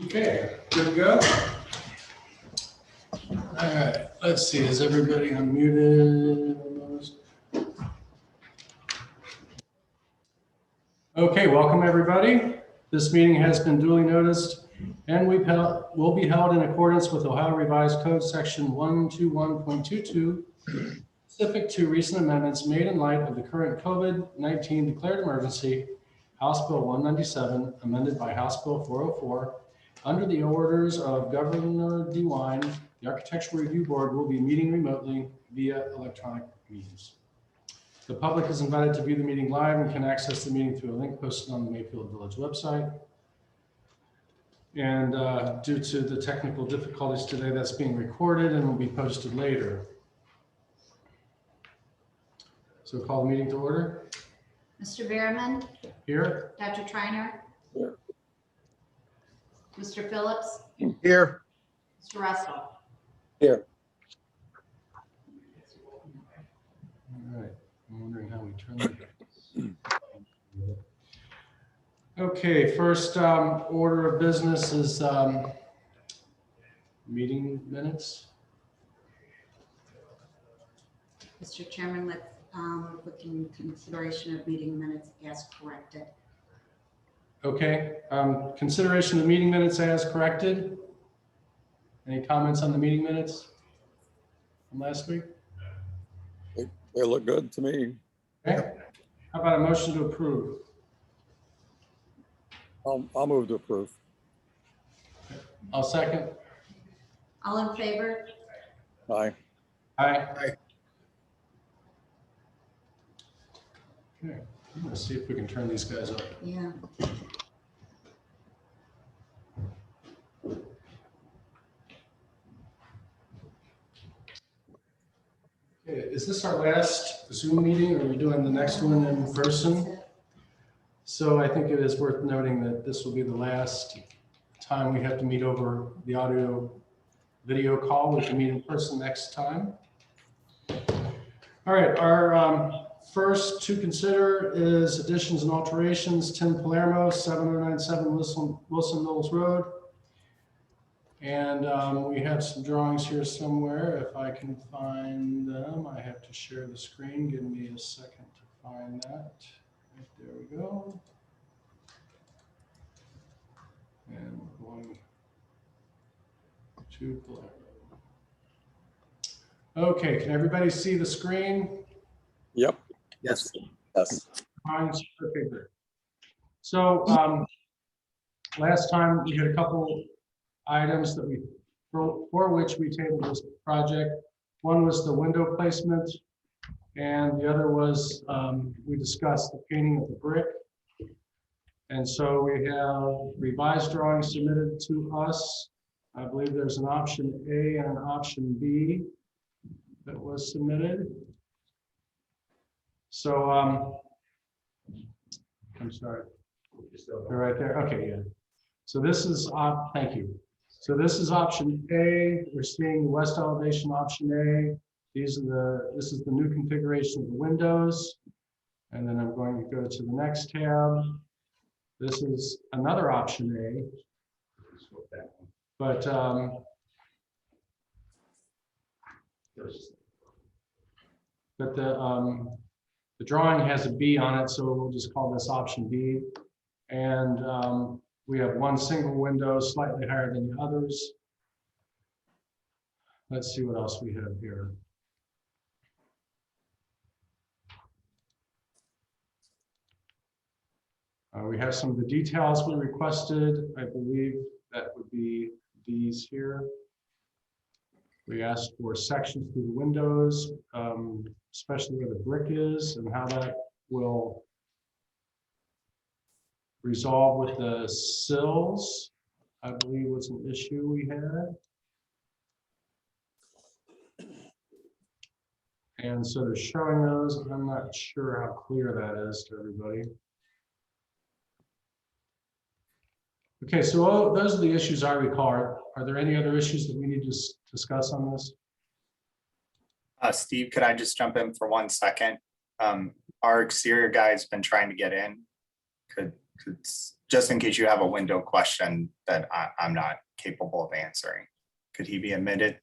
Okay, good to go. All right, let's see, is everybody unmuted? Okay, welcome everybody. This meeting has been duly noticed and will be held in accordance with Ohio Revised Code Section 121.22, specific to recent amendments made in light of the current COVID-19 declared emergency, House Bill 197, amended by House Bill 404. Under the orders of Governor DeWine, the Architectural Review Board will be meeting remotely via electronic means. The public is invited to view the meeting live and can access the meeting through a link posted on the Mayfield Village website. And due to the technical difficulties today, that's being recorded and will be posted later. So call the meeting to order. Mr. Behrman, Here. Dr. Treiner, Here. Mr. Phillips, Here. Mr. Russell. Here. All right, I'm wondering how we turn that. Okay, first order of business is meeting minutes. Mr. Chairman, let's look in consideration of meeting minutes as corrected. Okay, consideration of meeting minutes as corrected. Any comments on the meeting minutes from last week? They look good to me. Okay, how about a motion to approve? I'll move to approve. I'll second. All in favor? Aye. Aye. Okay, I'm gonna see if we can turn these guys up. Yeah. Okay, is this our last Zoom meeting, or are we doing the next one in person? So I think it is worth noting that this will be the last time we have to meet over the audio video call. We can meet in person next time. All right, our first to consider is additions and alterations. Tim Palermo, 7097 Wilson Knowles Road. And we have some drawings here somewhere. If I can find them, I have to share the screen. Give me a second to find that. Right, there we go. And we're going to Palermo. Okay, can everybody see the screen? Yep. Yes. Yes. Fine. Okay, great. So last time we had a couple items that for which we tabled this project. One was the window placement, and the other was we discussed the painting of the brick. And so we have revised drawings submitted to us. I believe there's an option A and an option B that was submitted. So I'm sorry. They're right there. Okay, yeah. So this is thank you. So this is option A. We're seeing the west elevation option A. This is the new configuration of the windows. And then I'm going to go to the next tab. This is another option A. But the drawing has a B on it, so we'll just call this option B. And we have one single window slightly higher than the others. Let's see what else we have here. We have some of the details we requested. I believe that would be these here. We asked for sections through the windows, especially where the brick is and how that will resolve with the sills, I believe was an issue we had. And so they're showing those. I'm not sure how clear that is to everybody. Okay, so those are the issues I recall. Are there any other issues that we need to discuss on this? Steve, could I just jump in for 1 second? Our exterior guy's been trying to get in. Could just in case you have a window question that I'm not capable of answering. Could he be admitted?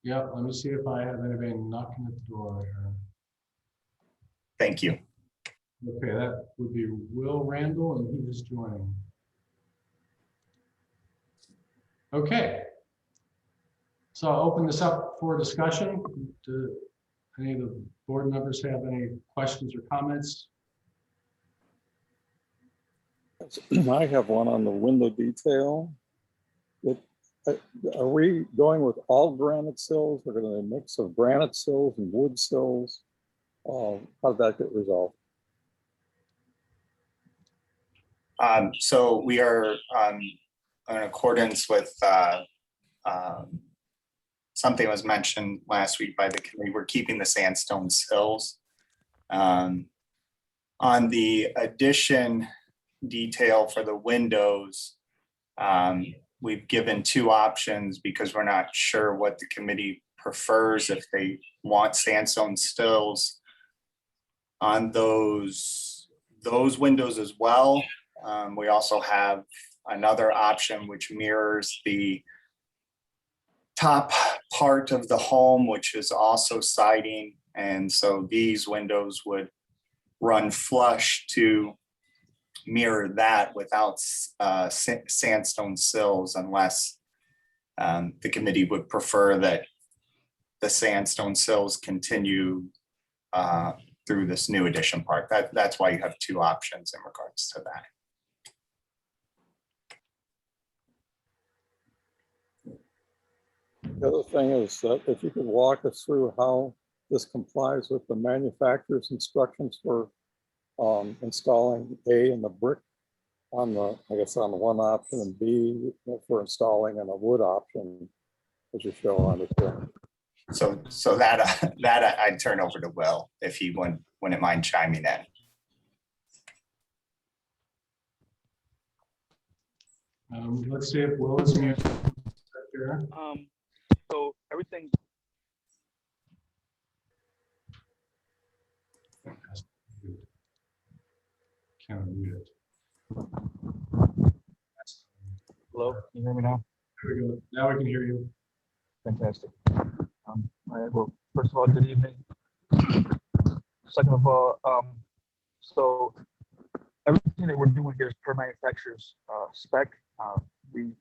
Yeah, let me see if I have anybody knocking at the door here. Thank you. Okay, that would be Will Randall, and he is joining. Okay. So I'll open this up for discussion. Do any of the board members have any questions or comments? I have one on the window detail. Are we going with all granite sills? We're going to mix of granite sills and wood sills. How did that get resolved? So we are in accordance with something was mentioned last week by the committee. We're keeping the sandstone sills. On the addition detail for the windows, we've given two options because we're not sure what the committee prefers, if they want sandstone sills on those windows as well. We also have another option which mirrors the top part of the home, which is also siding. And so these windows would run flush to mirror that without sandstone sills, unless the committee would prefer that the sandstone sills continue through this new addition part. That's why you have two options in regards to that. The other thing is that if you could walk us through how this complies with the manufacturer's instructions for installing A in the brick on the, I guess, on the one option, and B for installing in a wood option, as you show on the screen. So that I'd turn over to Will if he wouldn't mind chiming in. Let's see if Will is muted. Here. So everything. Can't unmute it. Hello, can you hear me now? There we go. Now we can hear you. Fantastic. All right, well, first of all, good evening. Second of all, so everything that we're doing here is per manufacturer's spec. We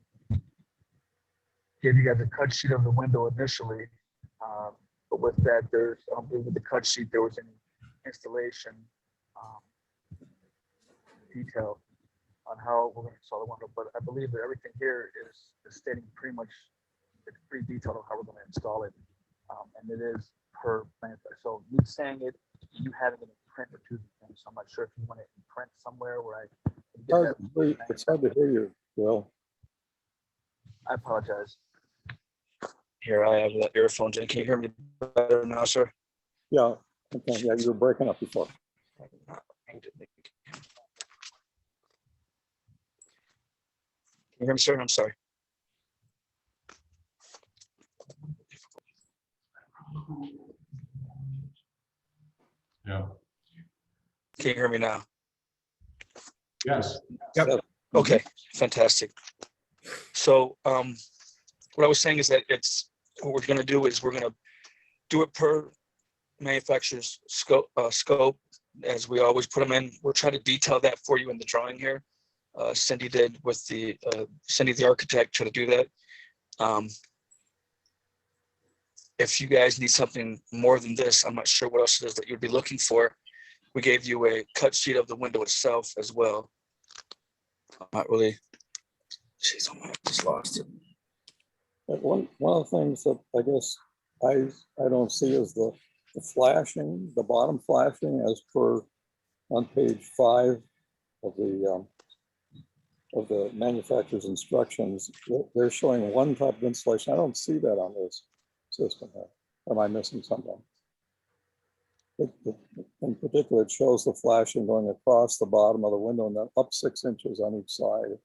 gave you guys a cut sheet of the window initially, but with that, there's with the cut sheet there was an installation detail on how we're going to install the window. But I believe that everything here is stating pretty much, it's pretty detailed on how we're going to install it, and it is per manufacturer. So me saying it, you having it in print or two things. So I'm not sure if you want it in print somewhere where I can get that. It's hard to hear you, Will. I apologize. Here, I have the earphones in. Can you hear me better now, sir? Yeah, okay, yeah, you were breaking up before. Can you hear me, sir? I'm sorry. Yeah. Can you hear me now? Yes. Yep. Okay, fantastic. So what I was saying is that what we're going to do is we're going to do it per manufacturer's scope, as we always put them in. We're trying to detail that for you in the drawing here. Cindy did with the Cindy, the architect, try to do that. If you guys need something more than this, I'm not sure what else it is that you'd be looking for. We gave you a cut sheet of the window itself as well. Not really. Jeez, I just lost it. But one of the things that I guess I don't see is the flashing, the bottom flashing, as per on page 5 of the manufacturer's instructions. They're showing one type of installation. I don't see that on this system here. Am I missing something? In particular, it shows the flashing going across the bottom of the window and then up 6 inches on each side.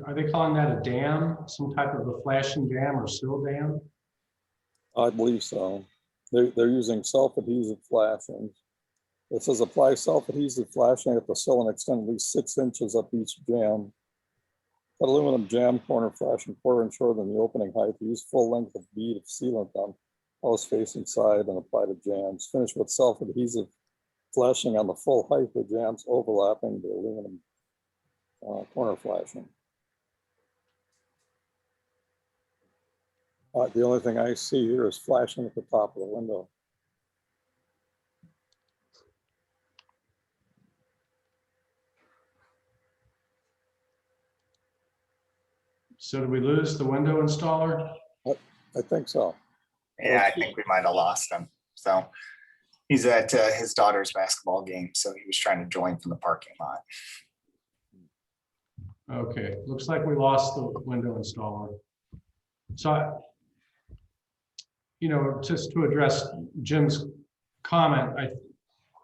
Are they calling that a dam, some type of a flashing dam or sill dam? I believe so. they're using self-adhesive flashings. It says apply self-adhesive flashing at the sill and extend at least 6 inches up each jamb. Cut aluminum jamb corner flashing 1/4 inch shorter than the opening height. Use full length of bead of sealant on house facing side and apply to jambs. Finish with self-adhesive flashing on the full height of jambs overlapping the aluminum corner flashing. The only thing I see here is flashing at the top of the window. So did we lose the window installer? I think so. Yeah, I think we might have lost him. So he's at his daughter's basketball game, so he was trying to join from the parking lot. Okay, looks like we lost the window installer. So, just to address Jim's comment,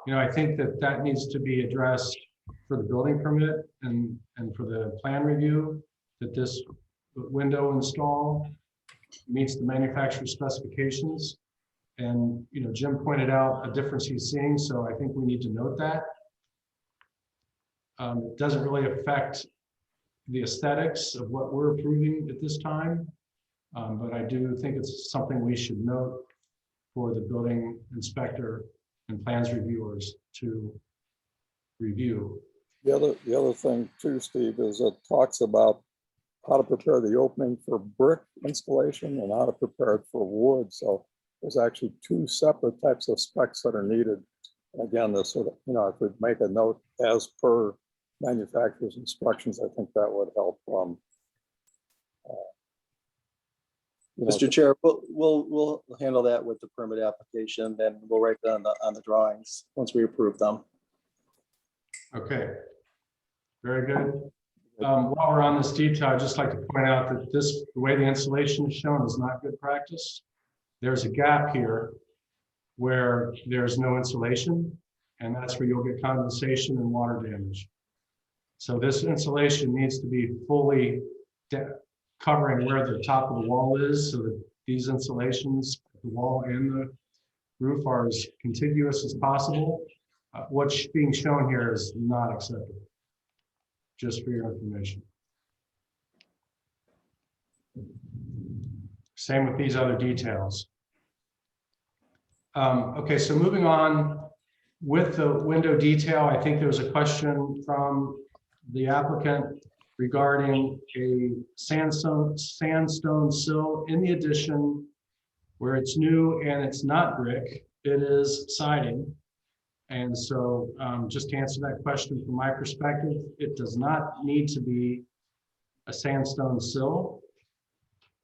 I think that needs to be addressed for the building permit and for the plan review, that this window install meets the manufacturer's specifications. And, Jim pointed out a difference he's seeing, so I think we need to note that. It doesn't really affect the aesthetics of what we're approving at this time. But I do think it's something we should note for the building inspector and plans reviewers to review. The other thing too, Steve, is it talks about how to prepare the opening for brick installation and how to prepare it for wood. So there's actually 2 separate types of specs that are needed. Again, this sort of, if we make a note as per manufacturer's instructions, I think that would help. Mr. Chair, we'll handle that with the permit application, and we'll write that on the drawings once we approve them. Okay, very good. While we're on this detail, I'd just like to point out that the way the installation is shown is not good practice. There's a gap here where there's no insulation, and that's where you'll get condensation and water damage. So this insulation needs to be fully covering where the top of the wall is, so that these insulations, the wall and the roof, are as contiguous as possible. What's being shown here is not acceptable, just for your information. Same with these other details. Okay, so moving on with the window detail, I think there was a question from the applicant regarding a sandstone sill in the addition where it's new and it's not brick, it is siding. And so just to answer that question from my perspective, it does not need to be a sandstone sill,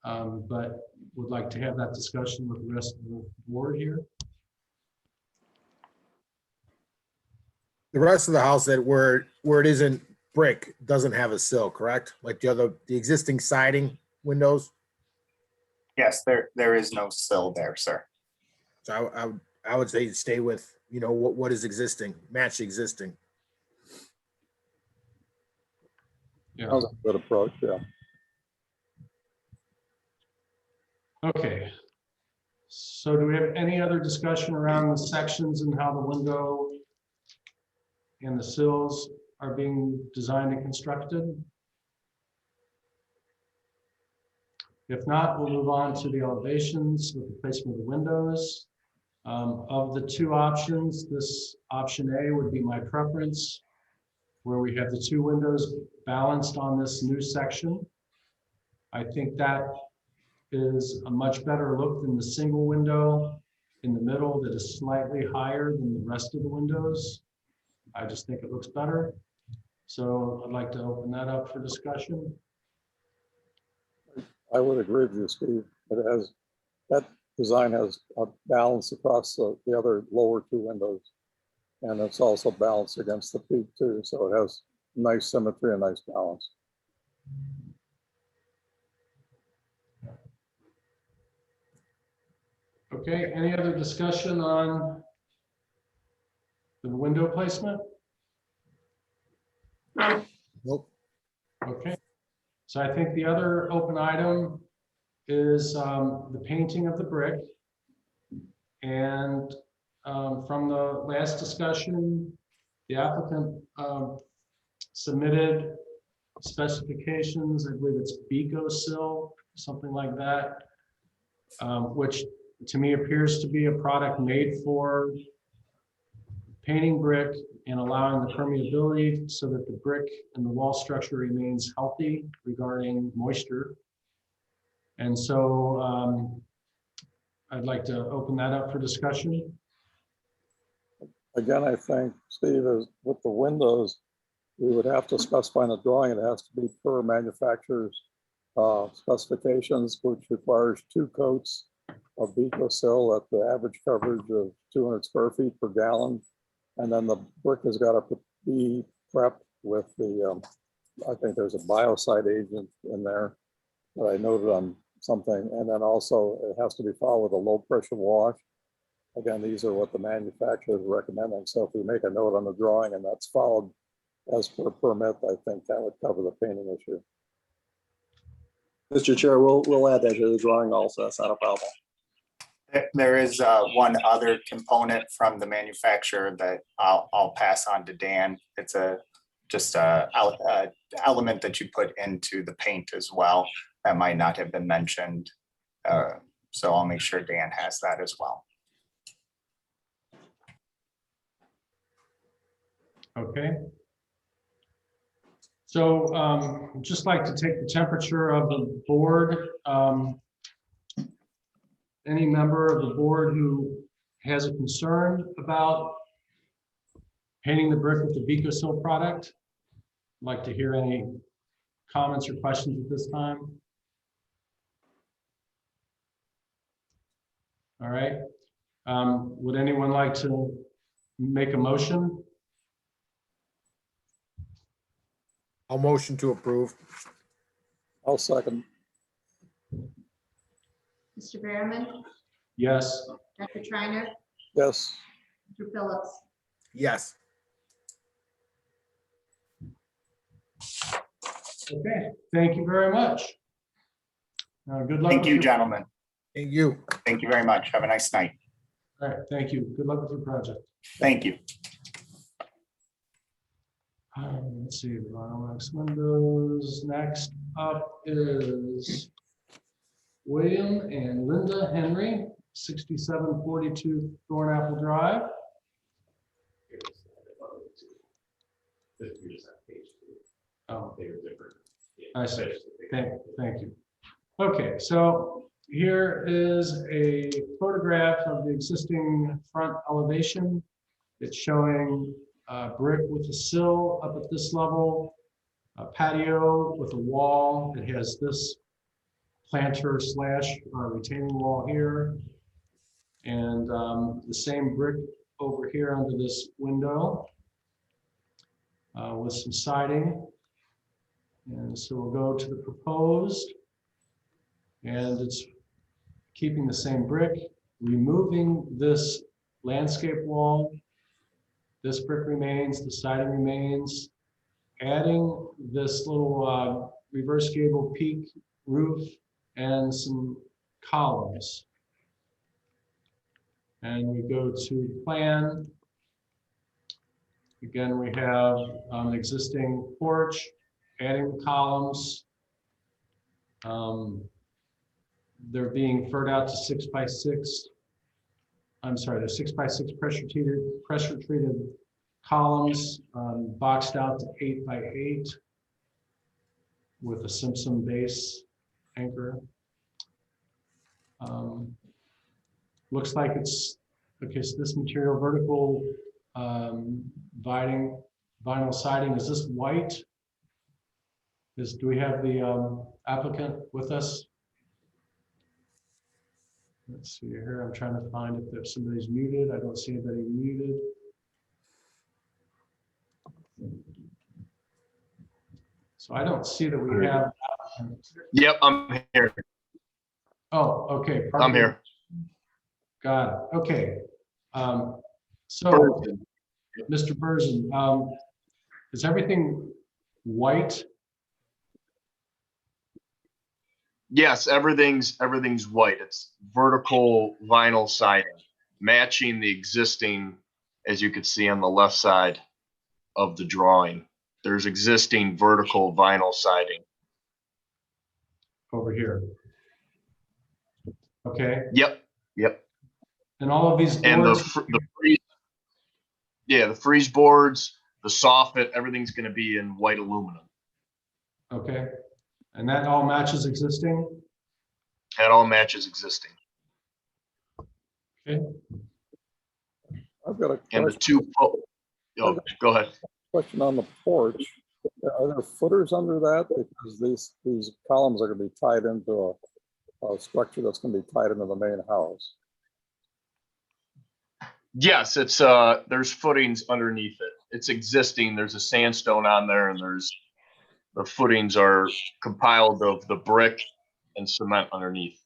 but would like to have that discussion with the rest of the board here. The rest of the house that where it isn't brick doesn't have a sill, correct? Like the existing siding windows? Yes, there is no sill there, sir. So I would say stay with, what is existing, match existing. Yeah. That was a good approach, yeah. Okay. So do we have any other discussion around the sections and how the window and the sills are being designed and constructed? If not, we'll move on to the elevations with the placement of the windows. Of the 2 options, this option A would be my preference, where we have the 2 windows balanced on this new section. I think that is a much better look than the single window in the middle that is slightly higher than the rest of the windows. I just think it looks better. So I'd like to open that up for discussion. I would agree with you, Steve. That design has a balance across the other lower 2 windows. And it's also balanced against the peak too. So it has nice symmetry and nice balance. Okay, any other discussion on the window placement? Nope. Okay, so I think the other open item is the painting of the brick. And from the last discussion, the applicant submitted specifications, I believe it's BecoSil, something like that, which to me appears to be a product made for painting brick and allowing the permeability so that the brick and the wall structure remains healthy regarding moisture. And so I'd like to open that up for discussion. Again, I think, Steve, is with the windows, we would have to specify in the drawing, it has to be per manufacturer's specifications, which requires 2 coats of BecoSil at the average coverage of 200 square feet per gallon. And then the brick has got to be prepped with the, I think there's a biocide agent in there that I noted on something. And then also it has to be followed with a low pressure wash. Again, these are what the manufacturer is recommending. So if we make a note on the drawing and that's followed as per permit, I think that would cover the painting issue. Mr. Chair, we'll add that to the drawing also. That's not a problem. There is one other component from the manufacturer that I'll pass on to Dan. It's just a element that you put into the paint as well that might not have been mentioned. So I'll make sure Dan has that as well. Okay. So I'd just like to take the temperature of the board. Any member of the board who has a concern about painting the brick with the BecoSil product? I'd like to hear any comments or questions at this time. All right. Would anyone like to make a motion? I'll motion to approve. I'll second. Mr. Behrman, Yes. Dr. Triiner, Yes. Mr. Phillips. Yes. Okay. Thank you very much. Good luck. Thank with you, your- gentlemen. Thank you. Thank you very much. Have a nice night. All right. Thank you. Good luck with your project. Thank you. Let's see, Vinyl windows. Next up is William and Linda Henry, 6742 Thornapple Drive. Oh, I see. Thank you. Okay, so here is a photograph of the existing front elevation. It's showing brick with a sill up at this level, a patio with a wall that has this planter slash retaining wall here, and the same brick over here under this window with some siding. And so we'll go to the proposed, and it's keeping the same brick, removing this landscape wall. This brick remains, the siding remains, adding this little reverse gable peak roof and some columns. And we go to plan. Again, we have an existing porch, adding columns. They're being furred out to 6x6. I'm sorry, they're 6x6 pressure treated columns, boxed out to 8x8 with a Simpson base anchor. Looks like it's okay. So this material, vertical vinyl siding, is this white? Do we have the applicant with us? Let's see here. I'm trying to find if somebody's muted. I don't see anybody muted. So I don't see that we have. Yep, I'm here. Oh, okay. I'm here. Got it. Okay. So, Mr. Burson, is everything white? Yes, everything's white. It's vertical vinyl siding. matching the existing, as you could see on the left side of the drawing. There's existing vertical vinyl siding. over here. Okay, Yep, yep. and all of these And doors, the freeze, yeah, the freeze boards, the soffit, everything's gonna be in white aluminum. okay, and that all matches existing? That all matches existing. Okay, I've got a And the question, oh, go ahead. question on the porch. Are there footers under that? Because these columns are gonna be tied into a structure that's gonna be tied into the main house. Yes, it's there's footings underneath it. It's existing. There's a sandstone on there, and the footings are compiled of the brick and cement underneath.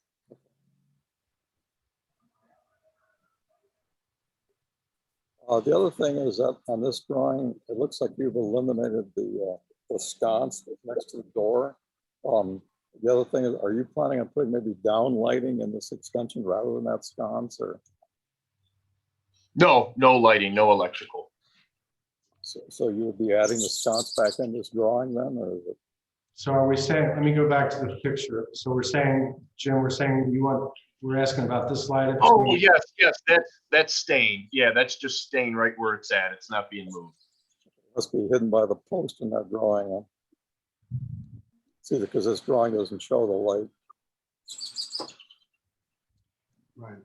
The other thing is that on this drawing, it looks like you've eliminated the sconce next to the door. The other thing is, are you planning on putting maybe down lighting in this extension rather than that sconce, or? No, no lighting, no electrical. So you would be adding the sconce back in this drawing then, or is it? so are we saying, let me go back to the picture. So we're saying, Jim, we're asking about this light. Oh, yes, that's staying. Yeah, that's just staying right where it's at. It's not being moved. Must be hidden by the post in that drawing. Huh? See, because this drawing doesn't show the light. Right.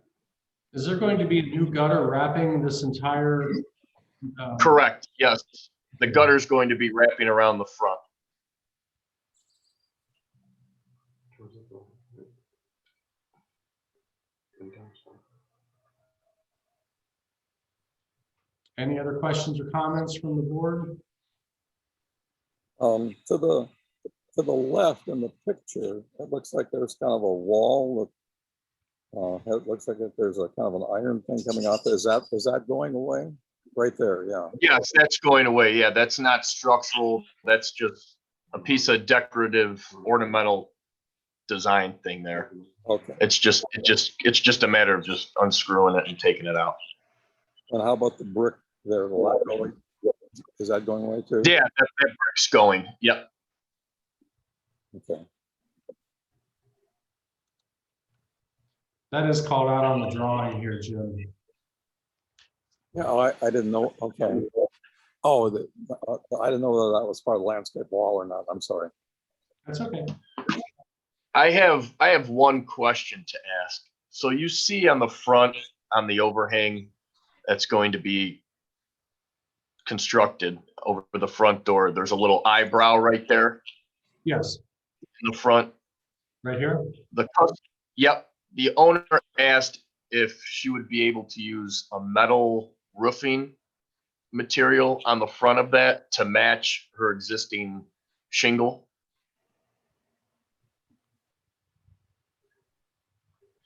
Is there going to be a new gutter wrapping this entire? Correct, yes. The gutter's going to be wrapping around the front. Any other questions or comments from the board? To the left in the picture, it looks like there's kind of a wall that it looks like there's a kind of an iron thing coming off. Is that going away? Right there, yeah. Yes, that's going away. Yeah, that's not structural. That's just a piece of decorative ornamental design thing there. Okay. It's just a matter of just unscrewing it and taking it out. And how about the brick there? Is that going away too? Yeah, that brick's going. Yep. Okay. That is called out on the drawing here, Jim. Yeah, I didn't know. Okay. Oh, I didn't know whether that was part of the landscape wall or not. I'm sorry. That's okay. I have one question to ask. So you see on the front, on the overhang that's going to be constructed over the front door, there's a little eyebrow right there Yes, in the front. right here. Yep. The owner asked if she would be able to use a metal roofing material on the front of that to match her existing shingle.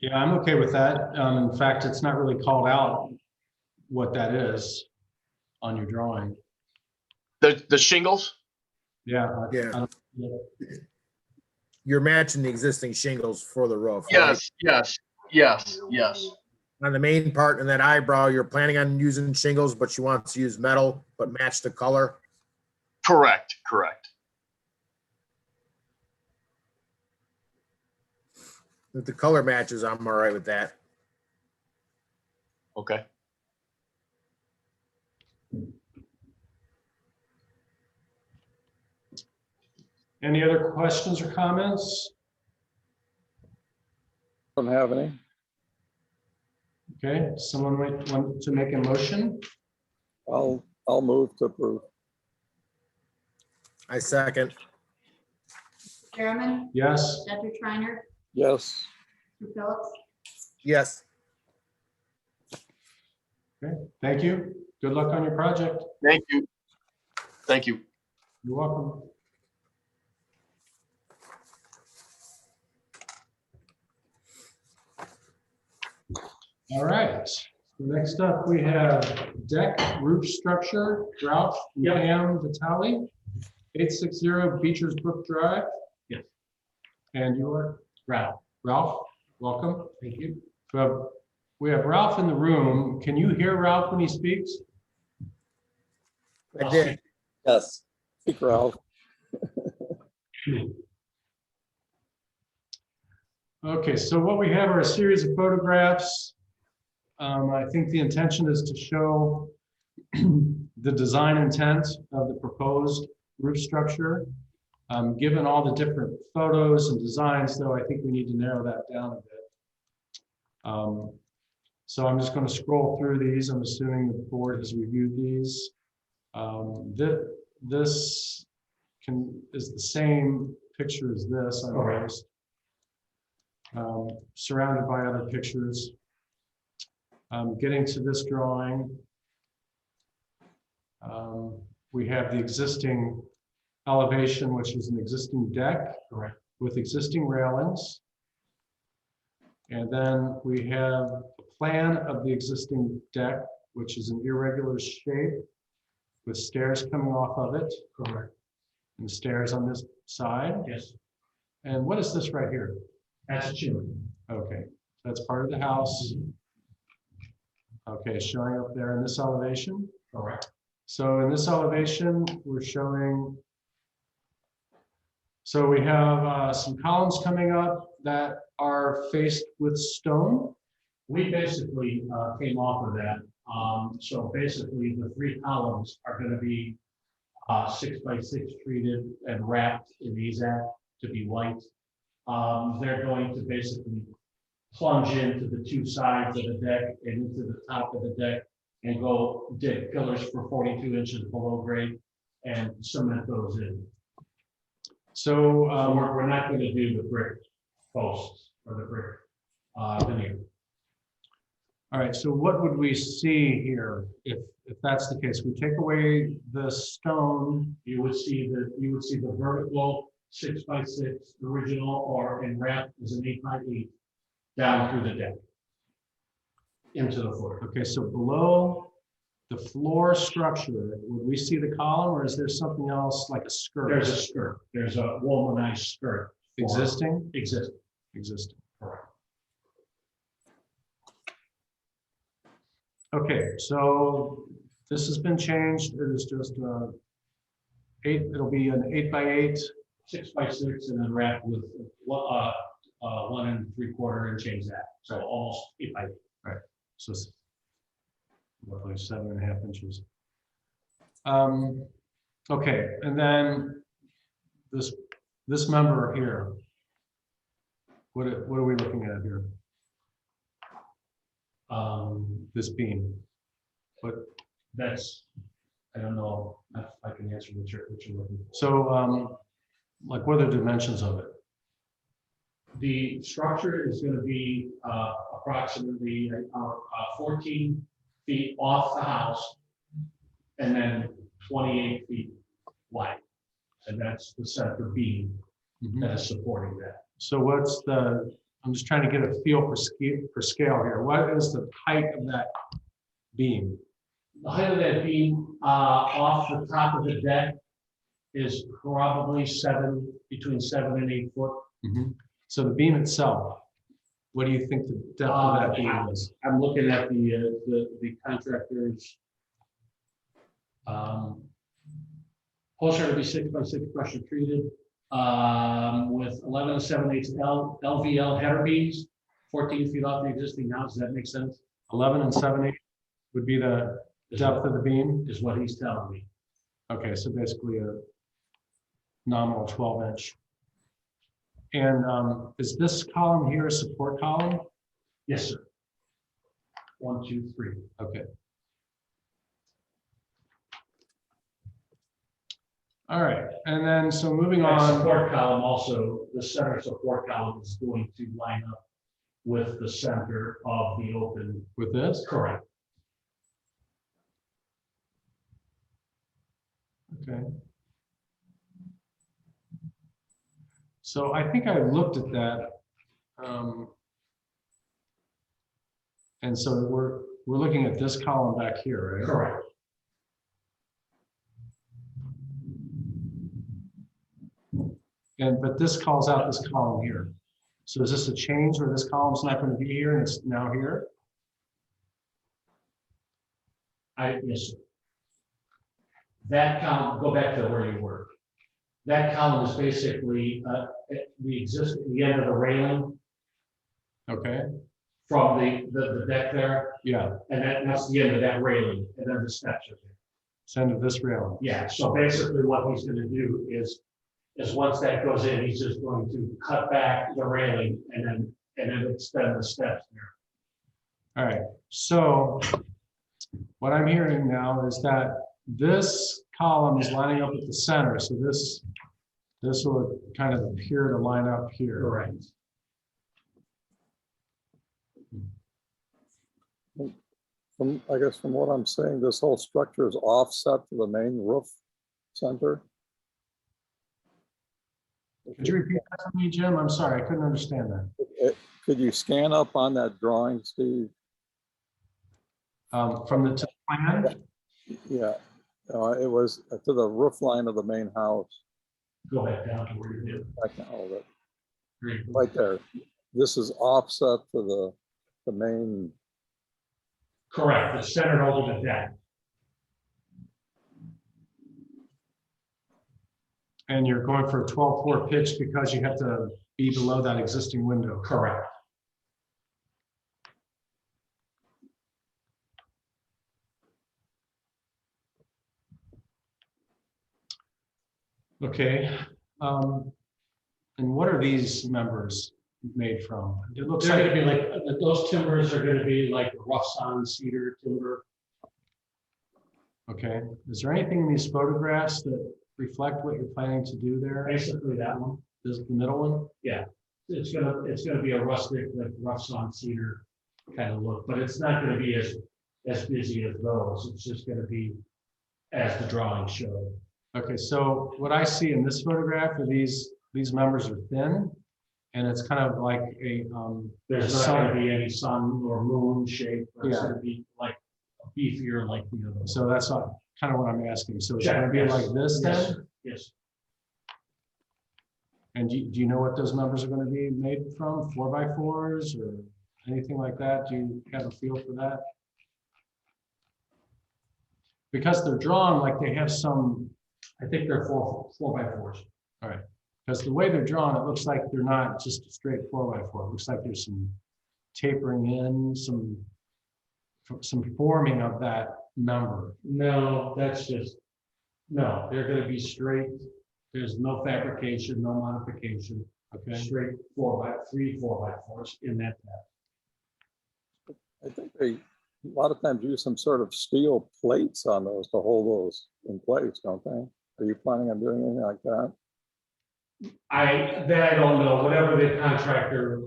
Yeah, I'm okay with that. In fact, it's not really called out what that is on your drawing. The shingles? Yeah. Yeah. You're matching the existing shingles for the roof. right? Yes. On the main part and that eyebrow, you're planning on using shingles, but you want to use metal, but match the color. Correct. If the color matches, I'm all right with that. Okay. Any other questions or comments? Don't have any. Okay, someone might want to make a motion? I'll move to approve. I second. Chairman, Yes, Dr. Schreiner, Yes. Mr. Phillips, Yes. okay, thank you. Good luck on your project. Thank you. You're welcome. All right, next up, we have deck roof structure, Ralph and Pam Vitale, 860 Beecher's Brook Drive. Yes. And you are? Ralph. Ralph, welcome. Thank you. We have We have Ralph in the room. Can you hear Ralph when he speaks? I did. Yes. Speak, Ralph. Okay, so what we have are a series of photographs. I think the intention is to show the design intent of the proposed roof structure. Given all the different photos and designs, though, I think we need to narrow that down a bit. So I'm just going to scroll through these. I'm assuming the board has reviewed these. This is the same picture as this, I noticed. Surrounded by other pictures. Getting to this drawing, we have the existing elevation, which is an existing deck with existing railings. And then we have a plan of the existing deck, which is an irregular shape with stairs coming off of it. Correct. And stairs on this side. Yes. And what is this right here? That's a chimney. Okay, that's part of the house. Okay, showing up there in this elevation. Correct. So in this elevation, we're showing, so we have some columns coming up that are faced with stone. We basically came off of that. So basically, the 3 columns are going to be 6x6 treated and wrapped in EZAC to be white. They're going to basically plunge into the 2 sides of the deck and into the top of the deck and go dig pillars for 42 inches below grade and cement those in. So We're not going to do the brick posts or the brick veneer. all right, so what would we see here if that's the case? We take away the stone. You would see the vertical 6x6 original or in wrap as an 8x8 down through the deck into the floor. Okay, so below the floor structure, would we see the column, or is there something else like a skirt? There's a skirt. There's a womanized skirt. Existing? Existing. Existing. Correct. Okay, so this has been changed. It is just it'll be an 8x8. 6x6 and then wrapped with 1 3/4 inch that. So almost 8x8. So it's roughly 7.5 inches. Okay, and then this member here, what are we looking at here? This beam. But That's, I don't know if I can answer what you're looking for. so like what are the dimensions of it? The structure is going to be approximately 14 feet off the house and then 28 feet wide. And that's the center beam that is supporting that. So what's I'm just trying to get a feel for scale here. What is the height of that beam? The height of that beam off the top of the deck is probably between 7 and 8 foot. So the beam itself, what do you think the depth of that beam is? I'm looking at the contractor's holes are to be 6x6 pressure treated with 11 7/8 LVL header beams, 14 feet off the existing house. Does that make sense? 11 7/8 would be the depth of the beam? Is what he's telling me. Okay, so basically a nominal 12-inch. And is this column here a support column? Yes, sir. 1, 2, 3. Okay. All right, and then so moving That on. support column also, the center support column is going to line up with the center of the open. With this? Correct. Okay. So I think I looked at that. And so we're looking at this column back here, right? Correct. But this calls out this column here. So is this a change where this column's not going to be here and it's now here? Yes, sir. That column, go back to where you were. That column is basically the end of the railing Okay, from the deck there, yeah, and that's the end of that railing, and then the steps are there. send it this railing. Yeah, so basically what he's gonna do is once that goes in, he's just going to cut back the railing and then extend the steps there. All right, so what I'm hearing now is that this column is lining up at the center, so this will kind of appear to line up here. Correct. I guess from what I'm saying, this whole structure is offset to the main roof center. Could you repeat that for me, Jim? I'm sorry, I couldn't understand that. Could you scan up on that drawing, Steve? From the plan? Yeah, it was to the roof line of the main house. Go ahead down to where you did. I can hold it Great. right there. This is offset to the main. Correct, it's centered over the deck. And you're going for a 12-4 pitch because you have to be below that existing window. Correct. Okay. And what are these members made from? It looks They're like, gonna be like, those timbers are gonna be like rough sawn cedar timber. okay. Is there anything in these photographs that reflect what you're planning to do there? Basically that one. Is the middle one? It's gonna be a rustic, like rough sawn cedar kind of look, but it's not gonna be as busy as those. It's just gonna be as the drawing showed. Okay, so what I see in this photograph are these members are thin, and it's kind of like a, There's not sun. gonna be any sun or moon shape. It's Yeah. gonna be like beefier like the other one. So that's kind of what I'm asking. So it's gonna be Yes. like this Yes, then? sir. Yes. And do you know what those members are gonna be made from? 4x4s or anything like that? Do you have a feel for that? Because they're drawn like they have some, I think they're 4x4s. because the way they're drawn, it looks like they're not just a straight 4x4. It looks like there's some tapering in, some forming of that member. No, no, they're gonna be straight. There's no fabrication, no modification, Okay, straight 4x4s in that path. I think they a lot of times use some sort of steel plates on those to hold those in place, don't they? Are you planning on doing anything like that? I don't know, whatever the contractor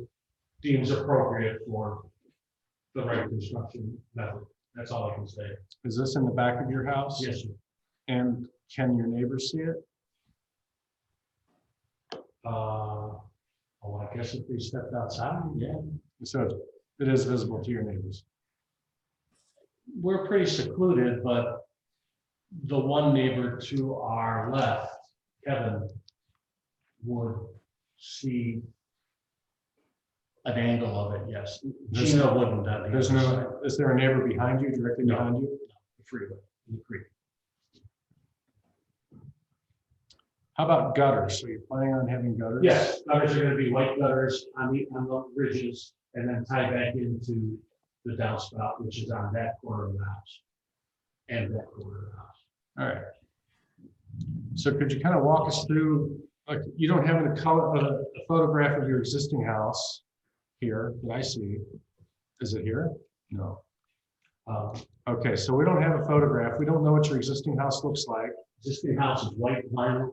deems appropriate for the right construction method. That's all I can say. is this in the back of your house? Yes, sir. And can your neighbors see it? Oh, I guess if we stepped outside, yeah. So it is visible to your neighbors. We're pretty secluded, but the one neighbor to our left, Kevin, would see an angle of it, yes. Gina wouldn't. on the There's other no, side. is there a neighbor behind you, directly No. behind you? The freeway, in the creek. How about gutters? Are you planning on having gutters? Yes, gutters are gonna be white gutters on the ridges and then tie back into the downspout, which is on that corner of the house. And that corner of the house. All right. So could you kind of walk us through, like, you don't have a photograph of your existing house here that I see. Is it here? No. Okay, so we don't have a photograph. We don't know what your existing house looks like. Existing house is white vinyl.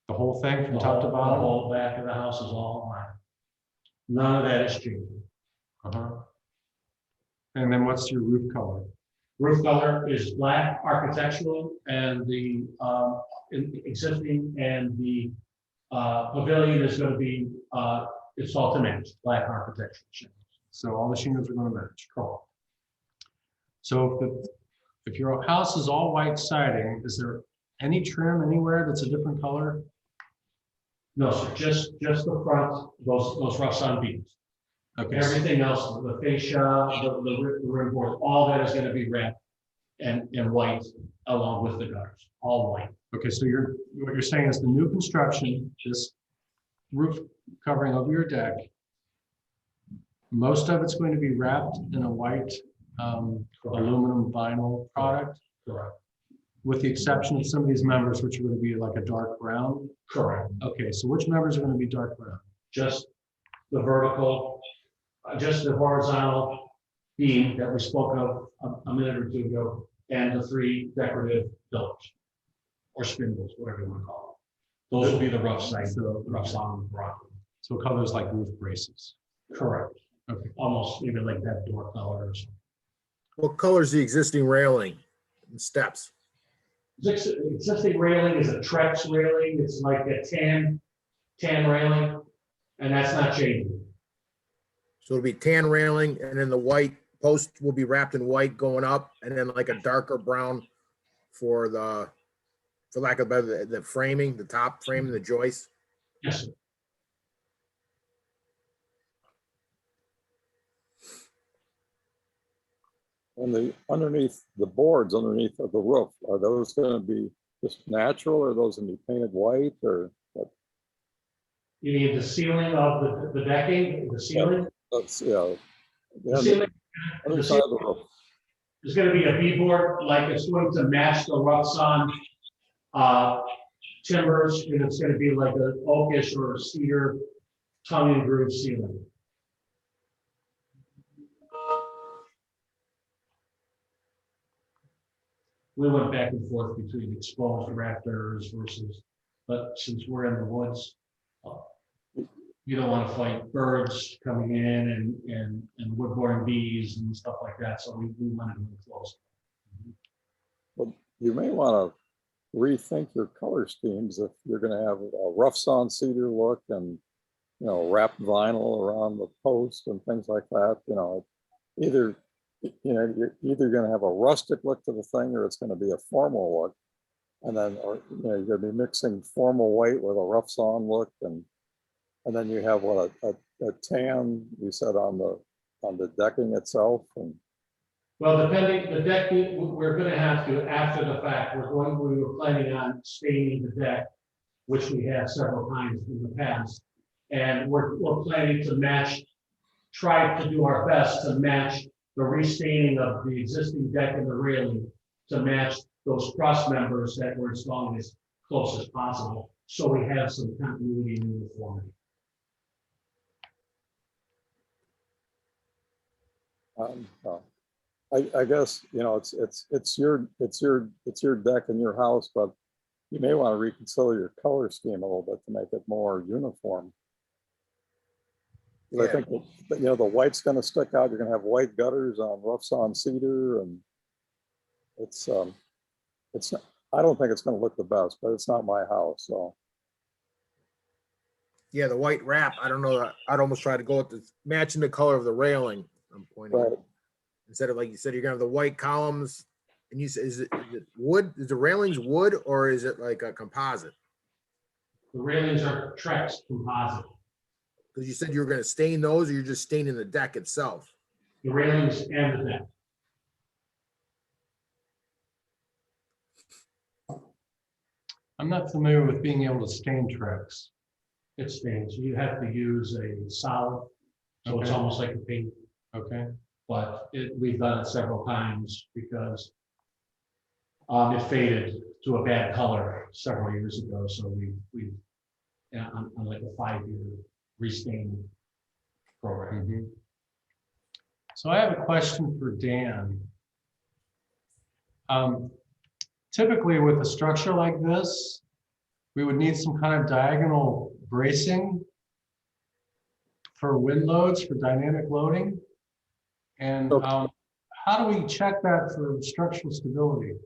The whole thing from The top to whole- bottom? The whole back of the house is all vinyl. None of that is changing. Uh-huh. And then what's your roof color? Roof color is black architectural and the existing and the pavilion is going to be it's all to match, black architectural shingles. So all the shingles are going to match. Cool. So if your house is all white siding, is there any trim anywhere that's a different color? No, sir, just the front, those rough sawn beams. Okay. Everything else, the fascia, the rim board, all that is going to be wrapped and white along with the gutters, all white. Okay, so what you're saying is the new construction, this roof covering over your deck, most of it's going to be wrapped in a white aluminum vinyl product, Correct. with the exception of some of these members, which are going to be like a dark brown. Correct. Okay, so which members are going to be dark brown? Just the vertical, just the horizontal beam that we spoke of a minute or two ago, and the 3 decorative pillars or spindles, whatever you want to call them. Those will be the rough side, the rough solid rock. So colors like roof braces. Correct. Okay. Almost maybe like that door color or something. What color is the existing railing and steps? Existing railing is a Trex railing. It's like a tan railing, and that's not changing. So it'll be tan railing and then the white post will be wrapped in white going up and then like a darker brown for lack of better, the framing, the top frame and the joist. Yes, sir. And the underneath the boards underneath of the roof, are those going to be just natural, or are those going to be painted white, or what? You need the ceiling of the decking, the ceiling. That's, The the ceiling underside of the roof. is going to be a beadboard, like it's going to match the rough sawn timbers, and it's going to be like an oakish or a cedar tongue and groove ceiling. We went back and forth between exposed rafters versus, but since we're in the woods, you don't want to fight birds coming in and wood-borne bees and stuff like that, so we wanted to move close. Well, you may want to rethink your color schemes if you're going to have a rough sawn cedar look and, wrapped vinyl around the post and things like that. Either you're either going to have a rustic look to the thing, or it's going to be a formal look. And then, you're going to be mixing formal white with a rough sawn look, and then you have a tan, you said, on the decking itself. And Well, depending, the deck, we're gonna have to, after the fact, we were planning on staining the deck, which we have several times in the past. And we're planning to try to do our best to match the restaining of the existing deck and the railing to match those cross members that we're installing as close as possible, so we have some continuity and uniformity. I guess, it's your deck and your house, but you may want to reconsider your color scheme a little bit to make it more uniform. 'Cause I think that, the white's going to stick out. You're going to have white gutters on rough sawn cedar, and it's not, I don't think it's going to look the best, but it's not my house, so. Yeah, the white wrap, I don't know, I'd almost try to go with matching the color of the railing. I'm pointing. Right. Instead of, like you said, you're gonna have the white columns, and you said, is it wood? Is the railings wood, or is it like a composite? The railings are Trex composite. Because you said you were gonna stain those, or you're just staining the deck itself? The railings and the deck. I'm not familiar with being able to stain Trex. It stains. You have to use a solid, so it's Okay. almost like a paint. Okay, But we've done it several times because it faded to a bad color several years ago. So we on like a 5-year restain program. so I have a question for Dan. Typically with a structure like this, we would need some kind of diagonal bracing for wind loads, for dynamic loading. And Okay. how do we check that for structural stability?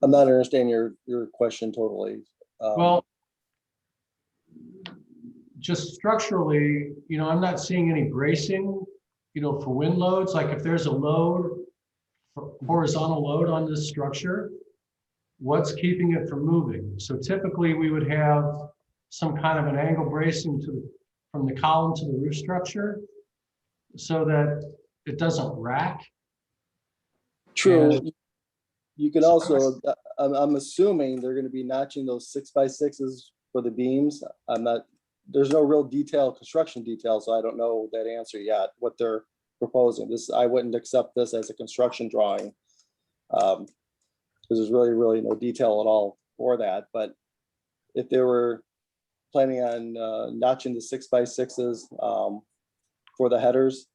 I'm not understanding your question totally. Well, just structurally, I'm not seeing any bracing, for wind loads. Like if there's a load, horizontal load on this structure, what's keeping it from moving? So typically we would have some kind of an angle bracing from the column to the roof structure, so that it doesn't rack. True. And- You can also, I'm assuming they're gonna be notching those 6x6s for the beams. I'm not, there's no real detail, construction detail, so I don't know that answer yet, what they're proposing. This, I wouldn't accept this as a construction drawing. Because there's really no detail at all for that, but if they were planning on notching the 6x6s for the headers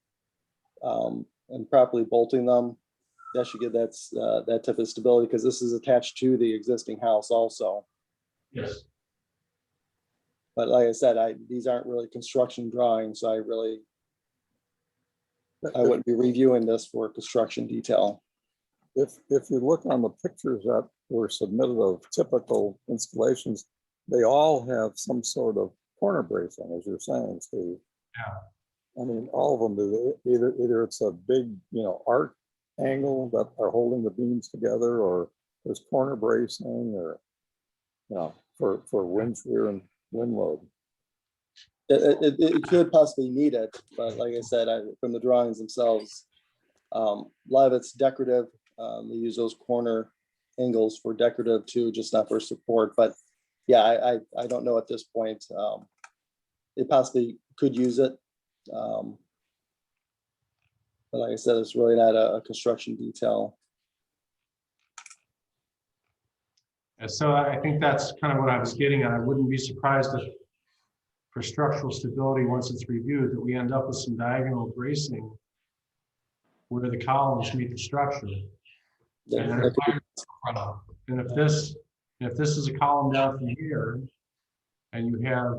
and properly bolting them, that should give that type of stability, because this is attached to the existing house also. Yes. But like I said, these aren't really construction drawings, so I wouldn't be reviewing this for construction detail. If you look on the pictures that were submitted of typical installations, they all have some sort of corner bracing, as you're saying, Steve. Yeah. I mean, all of them do. Either it's a big, arc angle that are holding the beams together, or there's corner bracing, or, for wind shear and wind load. It could possibly need it, but like I said, from the drawings themselves, a lot of it's decorative. They use those corner angles for decorative too, just not for support. But yeah, I don't know at this point. It possibly could use it. But like I said, it's really not a construction detail. And so I think that's kind of what I was getting at. I wouldn't be surprised if for structural stability, once it's reviewed, that we end up with some diagonal bracing where the columns meet the structure. And then That could And if this is a column down from here, and you have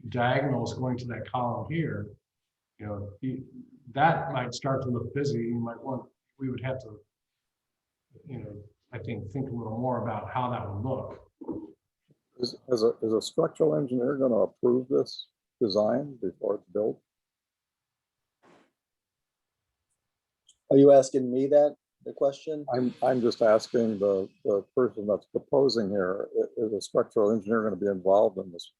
diagonals going to that column here, that might start to look busy. We would have to, I think a little more about how that would look. Is a structural engineer going to approve this design before it's built? Are you asking me the question? I'm just asking the person that's proposing here, is a structural engineer going to be involved in this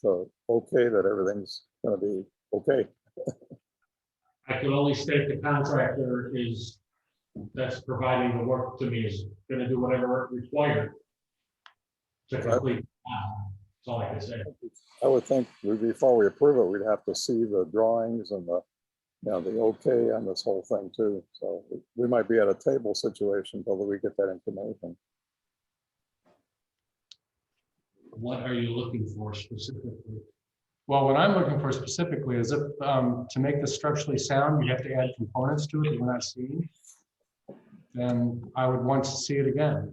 to okay that everything's going to be okay? I can only state the contractor that's providing the work to me is gonna do whatever required to complete. That's all I can say. I would think before we approve it, we'd have to see the drawings and the okay on this whole thing too. So we might be at a table situation until we get that information. What are you looking for specifically? Well, what I'm looking for specifically is if, to make this structurally sound, you have to add components to it that we're not seeing. Then I would want to see it again.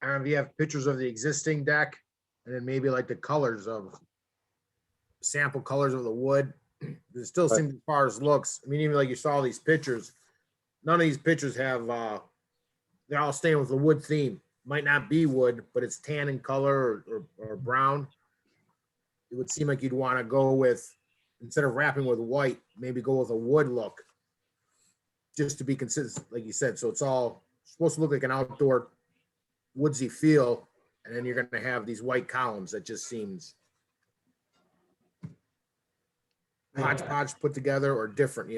If you have pictures of the existing deck, and then maybe like the colors of, sample colors of the wood, it still seems, as far as looks, I mean, even like you saw these pictures, none of these pictures have, they're all staying with the wood theme. Might not be wood, but it's tan in color or brown. It would seem like you'd want to go with, instead of wrapping with white, maybe go with a wood look, just to be consistent, like you said. So it's all supposed to look like an outdoor woodsy feel, and then you're going to have these white columns that just seems hodgepodge put together or different,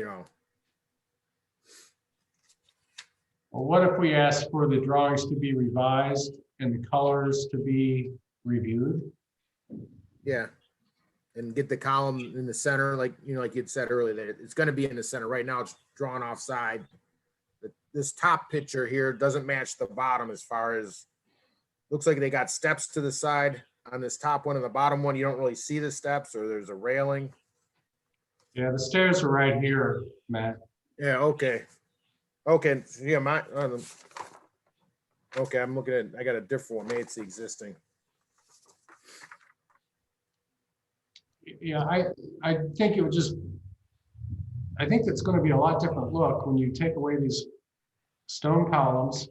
Well, what if we ask for the drawings to be revised and the colors to be reviewed? Yeah. And get the column in the center, like you'd said earlier, that it's going to be in the center. Right now it's drawn offside. This top picture here doesn't match the bottom as far as, looks like they got steps to the side on this top one, and the bottom one, you don't really see the steps, or there's a railing. Yeah, the stairs are right here, Matt. Yeah, okay. Okay, yeah, okay, I'm looking at, I got a different one, maybe it's the existing. Yeah, I think it would just, I think it's going to be a lot different look when you take away these stone columns,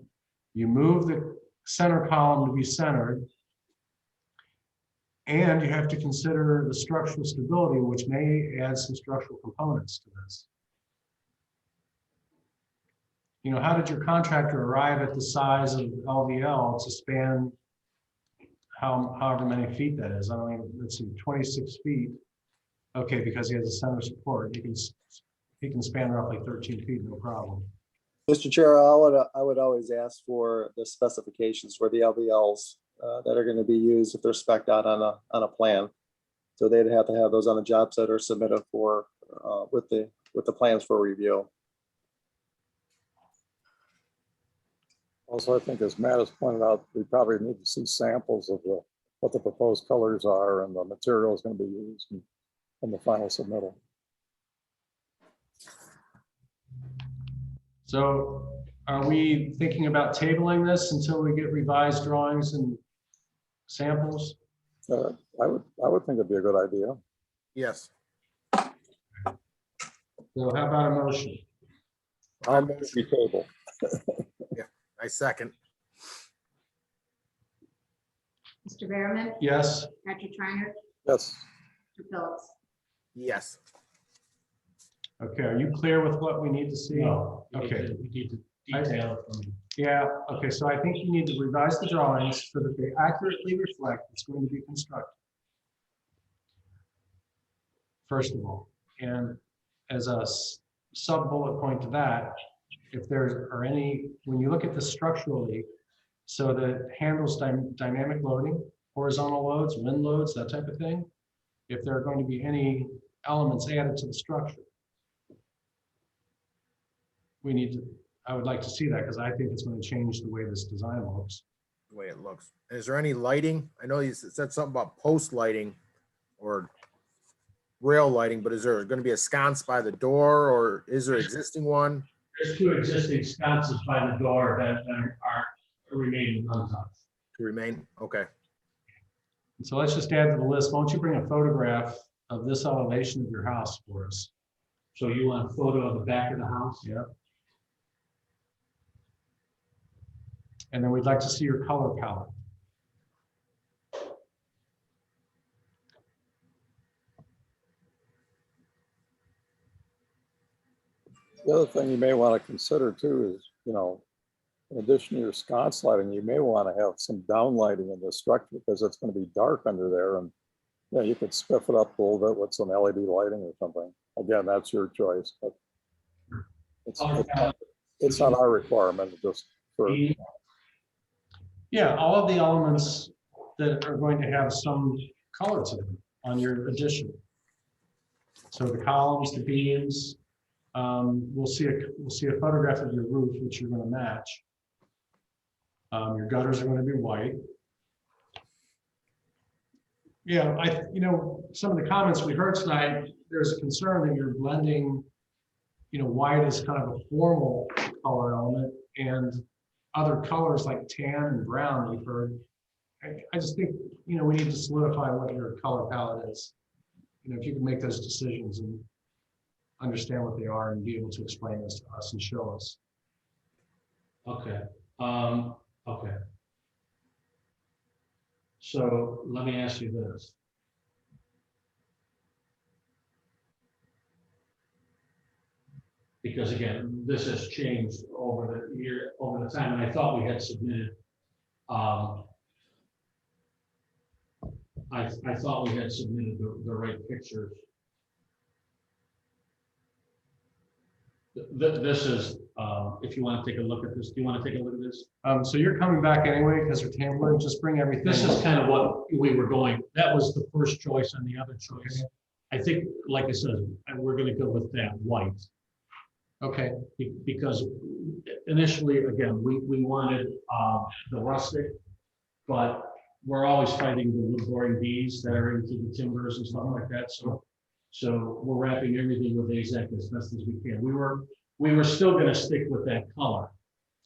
you move the center column to be centered, and you have to consider the structural stability, which may add some structural components to this. How did your contractor arrive at the size of LVL to span however many feet that is? I mean, let's see, 26 feet. Okay, because he has a center support, he can span roughly 13 feet, no problem. Mr. Chair, I would always ask for the specifications for the LVLs that are gonna be used if they're spec'd out on a plan. So they'd have to have those on the job site or submitted for, with the plans for review. Also, I think as Matt has pointed out, we probably need to see samples of what the proposed colors are and the material is going to be used in the final submittal. So are we thinking about tabling this until we get revised drawings and samples? I would think it'd be a good idea. Yes. So how about a motion? I'll move the table. I second. Mr. Behrman, Yes, Dr. Triner, Yes, Mr. Phillips. Yes. okay, are you clear with what we need to see? No. Okay. We need to detail it from. Yeah, okay, so I think you need to revise the drawings so that they accurately reflect what's going to be constructed. First of all, and as a sub bullet point to that, if there are any, when you look at this structurally, so that it handles dynamic loading, horizontal loads, wind loads, that type of thing, if there are going to be any elements added to the structure, we need to, I would like to see that because I think it's going to change the way this design looks. The way it looks. Is there any lighting? I know you said something about post lighting or rail lighting, but is there going to be a sconce by the door or is there existing one? There's 2 existing sconces by the door that are remaining untouched. To remain? Okay. So let's just add to the list. Won't you bring a photograph of this elevation of your house for us? So you want a photo of the back of the house? Yeah. And then we'd like to see your color palette. the other thing you may want to consider too is, in addition to your sconce lighting, you may want to have some down lighting in the structure because it's going to be dark under there, and you could spiff it up a little bit with some LED lighting or something. Again, that's your choice, but it's not our requirement, just for. Yeah, all of the elements that are going to have some color to them on your addition. So the columns, the beams, we'll see a photograph of your roof, which you're going to match. Your gutters are going to be white. Yeah, some of the comments we heard tonight, there's a concern that you're blending, white as kind of a formal color element and other colors like tan and brown we've heard. I just think, we need to solidify what your color palette is. If you can make those decisions and understand what they are and be able to explain this to us and show us. Okay. Okay. So let me ask you this. Because again, this has changed over the time, and I thought we had submitted, I thought we had submitted the right pictures. This is, if you want to take a look at this, do you want to take a look at this? So you're coming back anyway because we're tampering, just bring everything. This is kind of what we were going, that was the first choice and the other choice. I think, like I said, we're going to go with that white. Okay, Because initially, again, we wanted the rustic, but we're always fighting the wood boring bees that are into the timbers and stuff like that. So we're wrapping everything with AZEK as best as we can. We were still going to stick with that color.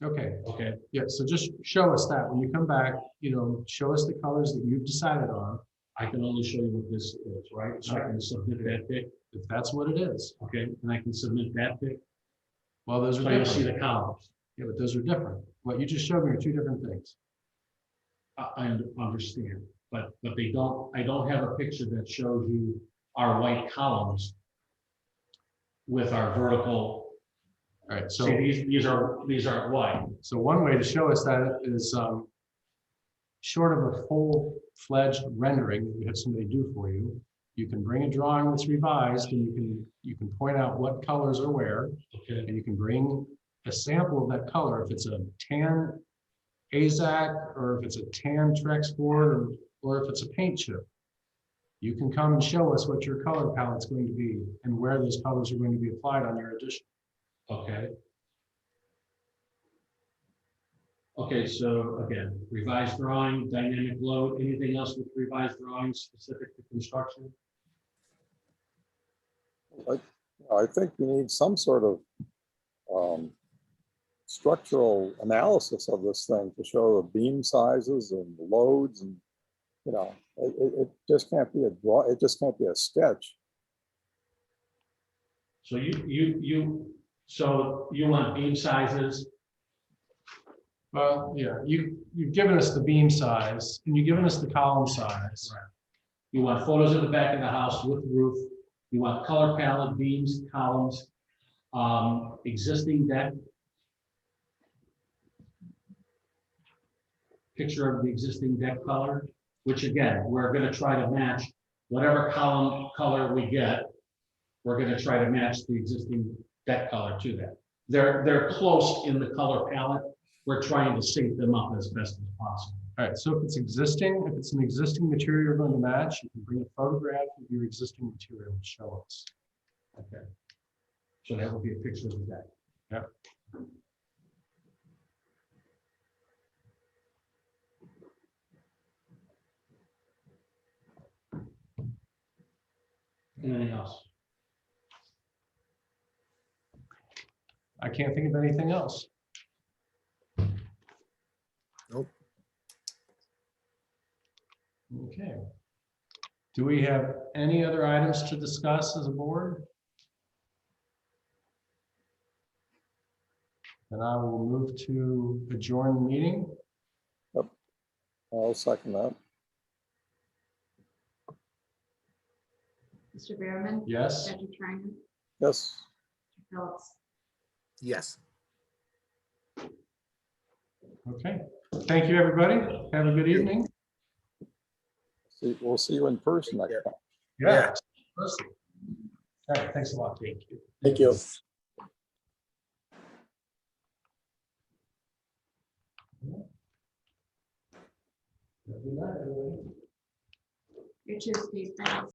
okay. Okay. Yeah, so just show us that when you come back, show us the colors that you've decided on. I can only show you what this is, right? So I can submit that pic. If that's what it is. Okay. And I can submit that pic. Well, those are So you'll see different. the columns. Yeah, but those are different. What you just showed me are 2 different things. I understand, but I don't have a picture that shows you our white columns with our vertical. All right, so See, these are white. So one way to show us that is short of a full-fledged rendering that you have somebody do for you, You can bring a drawing that's revised and you can point out what colors are where. Okay. And you can bring a sample of that color. If it's a tan AZAC or if it's a tan Trex board or if it's a paint chip. You can come and show us what your color palette's going to be and where those colors are going to be applied on your addition. Okay. Okay, so again, revised drawing, dynamic load, anything else with revised drawings specific to construction? I think you need some sort of structural analysis of this thing to show the beam sizes and the loads and, you know, it just can't be a draw, it just can't be a sketch. So so you want beam sizes? Well, yeah, you've given us the beam size and you've given us the column size. Right. You want photos of the back of the house with roof. You want color palette, beams, columns, existing deck. Picture of the existing deck color, which again, we're gonna try to match whatever column color we get. We're gonna try to match the existing deck color to that. They're close in the color palette. We're trying to sync them up as best as possible. All right, so if it's an existing material you're going to match, you can bring a photograph of your existing material and show us. Okay. So that will be a picture of the deck. Yep. Anything else? I can't think of anything else. Nope. Okay. Do we have any other items to discuss as a board? Then I will move to adjourn the meeting. I'll second that. Mr. Behrman? Yes. Dr. Trinan? Yes. Mr. Phillips? Yes. Okay. Thank you, everybody. Have a good evening. We'll see you in person next time. Yeah. All right. Thanks a lot. Thank you. Thank you. Your Tuesday, thanks.